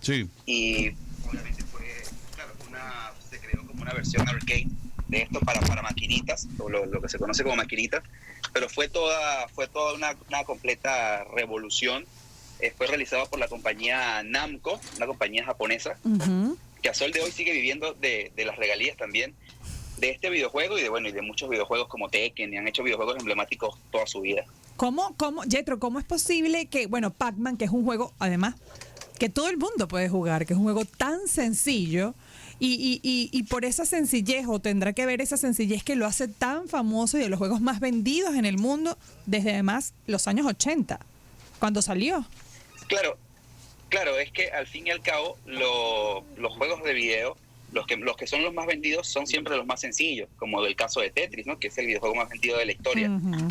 Sí. Y obviamente claro, se creó como una versión arcade de esto para maquinitas, o lo que se conoce como maquinitas, pero fue toda una completa revolución. Fue realizado por la compañía Namco, una compañía japonesa, Ujú. que a sol de hoy sigue viviendo de las regalías también de este videojuego y de muchos videojuegos como Tekken, y han hecho videojuegos emblemáticos toda su vida. Yetro, cómo es posible que, bueno, Pac-Man, que es un juego, además, que todo el mundo puede jugar, que es un juego tan sencillo, y por esa sencillez, o tendrá que ver esa sencillez que lo hace tan famoso y de los juegos más vendidos en el mundo desde además los años 80, cuando salió? Claro, claro, es que al fin y al cabo los juegos de video, los que son los más vendidos son siempre los más sencillos, como el caso de Tetris, ¿no? Que es el videojuego más vendido de la historia. Ujú.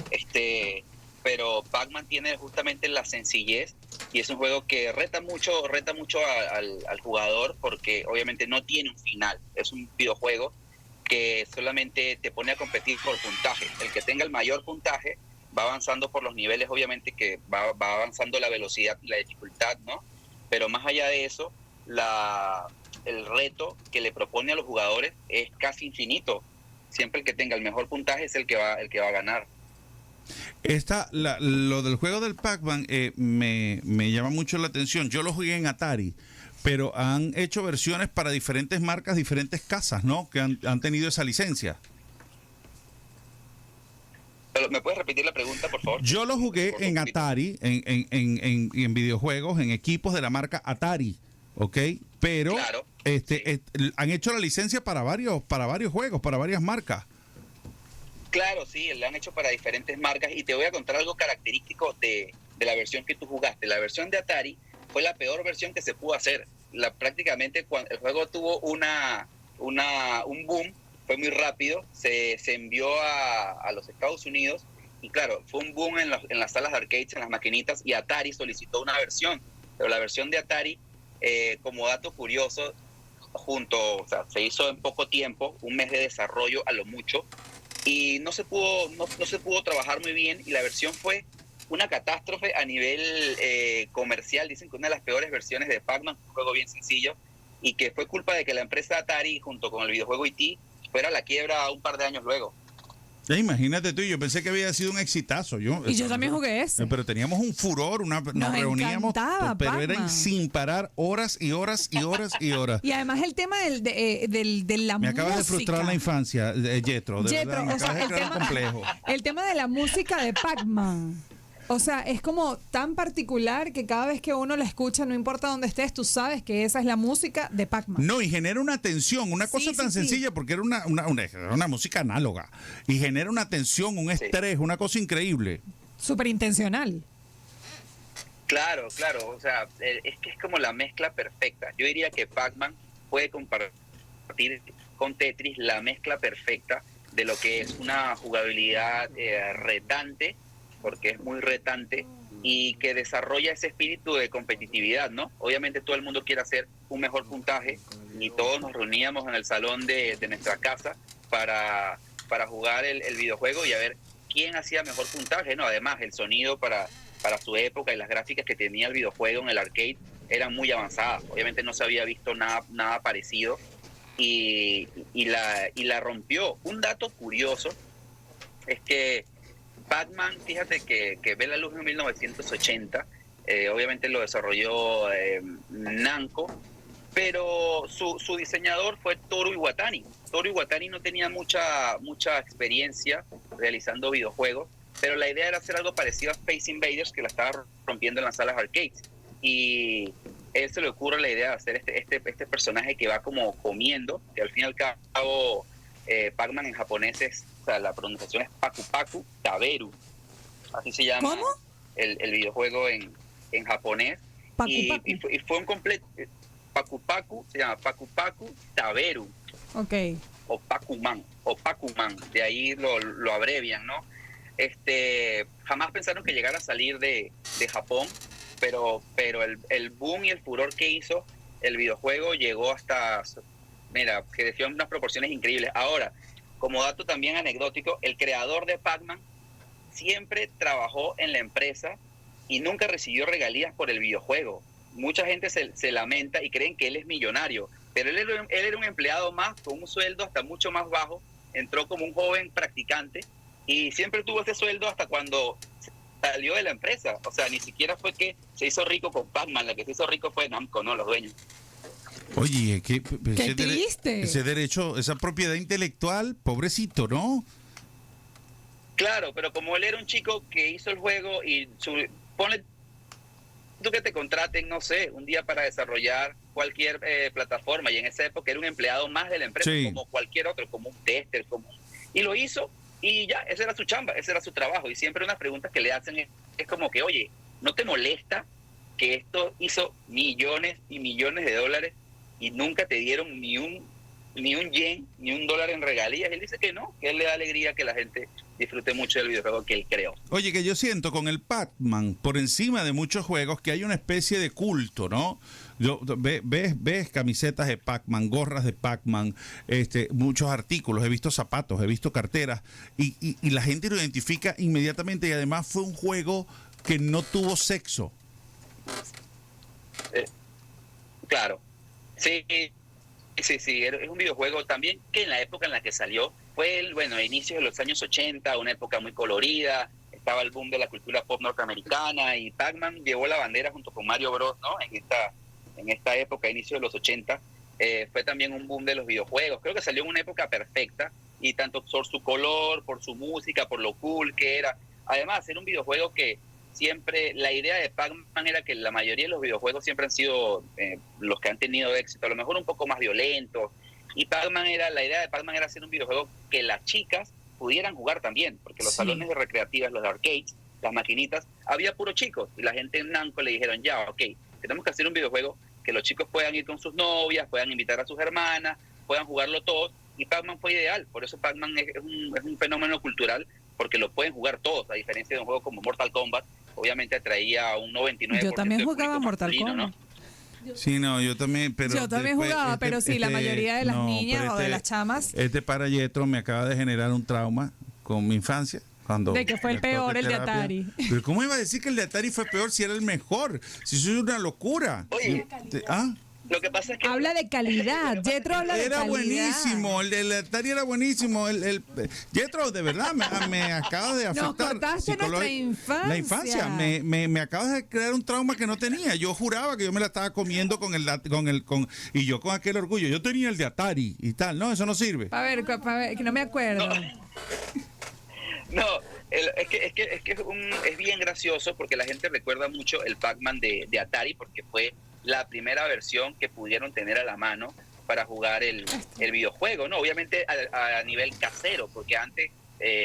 Pero Pac-Man tiene justamente la sencillez, y es un juego que reta mucho al jugador, porque obviamente no tiene un final. Es un videojuego que solamente te pone a competir por puntaje. El que tenga el mayor puntaje va avanzando por los niveles, obviamente que va avanzando la velocidad y la dificultad, ¿no? Pero más allá de eso, el reto que le propone a los jugadores es casi infinito. Siempre el que tenga el mejor puntaje es el que va a ganar. Lo del juego del Pac-Man me llama mucho la atención. Yo lo jugué en Atari, pero han hecho versiones para diferentes marcas, diferentes casas, ¿no? Que han tenido esa licencia. Pero, ¿me puedes repetir la pregunta, por favor? Yo lo jugué en Atari, en videojuegos, en equipos de la marca Atari, ¿ok? Pero Claro, sí. han hecho la licencia para varios juegos, para varias marcas. Claro, sí, lo han hecho para diferentes marcas, y te voy a contar algo característico de la versión que tú jugaste. La versión de Atari fue la peor versión que se pudo hacer. Prácticamente cuando el juego tuvo un boom, fue muy rápido, se envió a los Estados Unidos, y claro, fue un boom en las salas de arcades, en las maquinitas, y Atari solicitó una versión, pero la versión de Atari, como dato curioso, o sea, se hizo en poco tiempo, un mes de desarrollo a lo mucho, y no se pudo trabajar muy bien, y la versión fue una catástrofe a nivel comercial. Dicen que una de las peores versiones de Pac-Man, un juego bien sencillo, y que fue culpa de que la empresa Atari, junto con el videojuego E.T., fuera a la quiebra un par de años luego. Imagínate tú, yo pensé que había sido un exitazo. Y yo también jugué ese. Pero teníamos un furor, nos reuníamos, encantaba pero era Pac-Man. sin parar horas y horas y horas y horas. Y además el tema de la Me música. acabas de frustrar la infancia, Yetro. De Yetro, verdad, me o sea, acabas de crear un complejo. el tema de la música de Pac-Man. O sea, es como tan particular que cada vez que uno la escucha, no importa dónde estés, tú sabes que esa es la música de Pac-Man. No, y genera una tensión, una cosa tan sencilla, porque era una música análoga. Y genera una tensión, un estrés, una cosa increíble. Súper intencional. Claro, claro, o sea, es que es como la mezcla perfecta. Yo diría que Pac-Man puede compartir con Tetris la mezcla perfecta de lo que es una jugabilidad retante, porque es muy retante, y que desarrolla ese espíritu de competitividad, ¿no? Obviamente todo el mundo quiere hacer un mejor puntaje, y todos nos reuníamos en el salón de nuestra casa para jugar el videojuego y a ver quién hacía mejor puntaje, ¿no? Además, el sonido para su época y las gráficas que tenía el videojuego en el arcade eran muy avanzadas. Obviamente no se había visto nada parecido, y la rompió. Un dato curioso es que Pac-Man, fíjate que ve la luz en 1980, obviamente lo desarrolló Namco, pero su diseñador fue Toru Iwatani. Toru Iwatani no tenía mucha experiencia realizando videojuegos, pero la idea era hacer algo parecido a Space Invaders, que la estaba rompiendo en las salas arcades, y él se le ocurre la idea de hacer este personaje que va como comiendo, que al fin y al cabo Pac-Man en japonés o sea, la pronunciación es Paku Paku Taberu, así se llama. ¿Cómo? El videojuego en japonés. Paku y, Paku. y fue un completo. Paku Paku se llama Paku Paku Taberu, Ok. o Pacuman, de ahí lo abrevian, ¿no? Jamás pensaron que llegara a salir de Japón, pero el boom y el furor que hizo el videojuego llegó hasta, mira, que creció en unas proporciones increíbles. Ahora, como dato también anecdótico, el creador de Pac-Man siempre trabajó en la empresa y nunca recibió regalías por el videojuego. mucha gente se lamenta y creen que él es millonario, pero él era un empleado más con un sueldo hasta mucho más bajo, entró como un joven practicante y siempre tuvo ese sueldo hasta cuando salió de la empresa. O sea, ni siquiera fue que se hizo rico con Pac-Man, la que se hizo rico fue Namco, no los dueños. Oye, ¡Qué triste! Ese derecho, esa propiedad intelectual, pobrecito, ¿no? Claro, pero como él era un chico que hizo el juego y ponle tú que te contraten, no sé, un día para desarrollar cualquier plataforma, y en esa época era un empleado más de la empresa, Sí. como cualquier otro, como un tester, y lo hizo, y ya, esa era su chamba, ese era su trabajo, y siempre unas preguntas que le hacen es como que, oye, ¿no te molesta que esto hizo millones y millones de dólares y nunca te dieron ni un yen, ni un dólar en regalías? Él dice que no, que él le da alegría que la gente disfrute mucho del videojuego que él creó. Oye, que yo siento con el Pac-Man, por encima de muchos juegos, que hay una especie de culto, ¿no? Ves camisetas de Pac-Man, gorras de Pac-Man, muchos artículos, he visto zapatos, he visto carteras, y la gente lo identifica inmediatamente, y además fue un juego que no tuvo sexo. Claro, sí, es un videojuego también que en la época en la que salió fue, a inicios de los años 80, una época muy colorida, estaba el boom de la cultura pop norteamericana, y Pac-Man llevó la bandera junto con Mario Bros, ¿no? En esta época, inicio de los 80, fue también un boom de los videojuegos. Creo que salió en una época perfecta, y tanto por su color, por su música, por lo cool que era. Además, era un videojuego que siempre, la idea de Pac-Man era que la mayoría de los videojuegos siempre han sido los que han tenido éxito, a lo mejor un poco más violentos, y la idea de Pac-Man era hacer un videojuego que las chicas pudieran jugar también, porque los Sí. salones de recreativas, los de arcades, las maquinitas, había puros chicos, y la gente en Namco le dijeron, ya, ok, tenemos que hacer un videojuego que los chicos puedan ir con sus novias, puedan invitar a sus hermanas, puedan jugarlo todos, y Pac-Man fue ideal. Por eso Pac-Man es un fenómeno cultural, porque lo pueden jugar todos, a diferencia de un juego como Mortal Kombat. Obviamente atraía a un 99%. Yo también de jugaba público Mortal masculino, Kombat. ¿no? Sí, no, yo también, pero Yo también después, jugaba, pero sí, la mayoría de las niñas o de las chamas. Para Yetro me acaba de generar un trauma con mi infancia. De que fue el me peor, toqué el de terapia. Atari. Pero ¿cómo iba a decir que el de Atari fue peor si era el mejor? Si eso es una locura. Oye, ¿Ah? lo que pasa es que... Habla de calidad. Yetro habla de Era calidad. buenísimo, el del Atari era buenísimo. Yetro, de verdad, me acabas de afectar. Nos cortaste nuestra infancia. La infancia, me acabas de crear un trauma que no tenía. Yo juraba que yo me la estaba comiendo y yo con aquel orgullo. Yo tenía el de Atari y tal. No, eso no sirve. A ver, que no me acuerdo. No, es bien gracioso porque la gente recuerda mucho el Pac-Man de Atari, porque fue la primera versión que pudieron tener a la mano para jugar el videojuego, ¿no? Obviamente a nivel casero, porque antes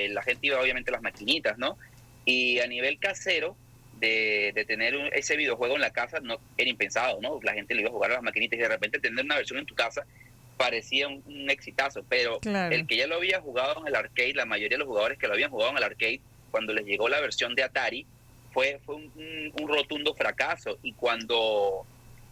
la gente iba obviamente a las maquinitas, ¿no? Y a nivel casero, de tener ese videojuego en la casa, no era impensado, ¿no? La gente le iba a jugar a las maquinitas, y de repente tener una versión en tu casa parecía un exitazo, pero Claro. el que ya lo había jugado en el arcade, la mayoría de los jugadores que lo habían jugado en el arcade, cuando les llegó la versión de Atari, fue un rotundo fracaso. Y cuando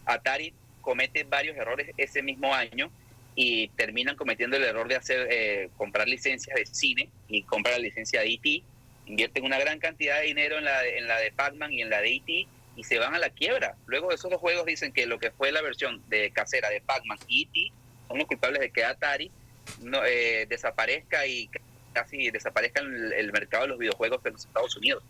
Atari comete varios errores ese mismo año y terminan cometiendo el error de comprar licencias de cine y comprar la licencia de E.T., invierten una gran cantidad de dinero en la de Pac-Man y en la de E.T., y se van a la quiebra. Luego de esos dos juegos dicen que lo que fue la versión de casera de Pac-Man y E.T. son los culpables de que Atari desaparezca y casi desaparezca el mercado de los videojuegos en los Estados Unidos.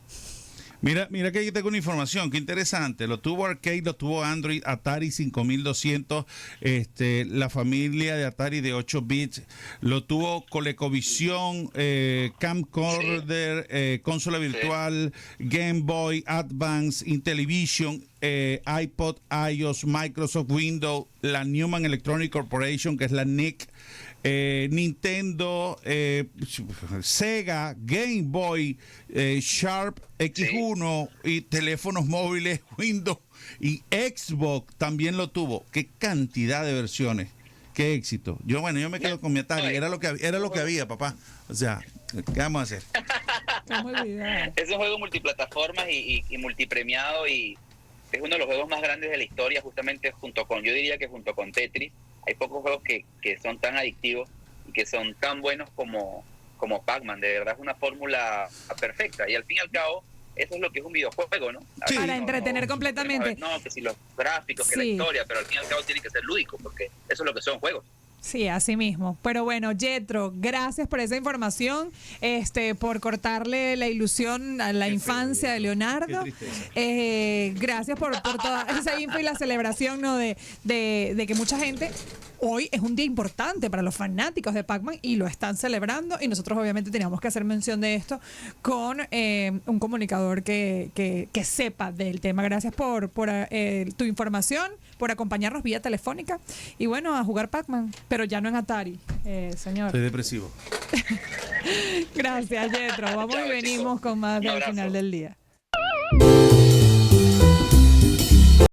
Mira que aquí tengo una información, qué interesante. Lo tuvo Arcade, lo tuvo Android, Atari 5200, la familia de Atari de 8 bits, lo tuvo ColecoVision, Camcorder, consola virtual, Game Boy Advance, Intellivision, iPod, iOS, Microsoft Windows, la Newman Electronic Corporation, que es la NIC, Nintendo, Sega, Game Boy, Sharp X1 y teléfonos móviles Windows, y Xbox también lo tuvo. Qué cantidad de versiones, qué éxito. Yo me quedo con mi Atari, era lo que había, papá. O sea, ¿qué vamos a hacer? Es un juego multiplataformas y multipremiado, y es uno de los juegos más grandes de la historia, justamente yo diría que junto con Tetris. Hay pocos juegos que son tan adictivos y que son tan buenos como Pac-Man. De verdad es una fórmula perfecta. Y al fin y al cabo, eso es lo que es un videojuego, ¿no? Sí. Para entretener no, completamente. no, que si los gráficos, que la Sí. historia, pero al fin y al cabo tiene que ser lúdico, porque eso es lo que son juegos. Sí, así mismo. Pero bueno, Yetro, gracias por esa información, por cortarle la ilusión a la infancia de Leonardo. Qué tristeza. Gracias por toda esa info y la celebración, ¿no? de que mucha gente. Hoy es un día importante para los fanáticos de Pac-Man y lo están celebrando, y nosotros obviamente teníamos que hacer mención de esto con un comunicador que sepa del tema. Gracias por tu información, por acompañarnos vía telefónica y bueno, a jugar Pac-Man, pero ya no en Atari, señor. Soy depresivo. Gracias, Yetro. Vamos Chao, y venimos chicos. con más Un del abrazo. final del día.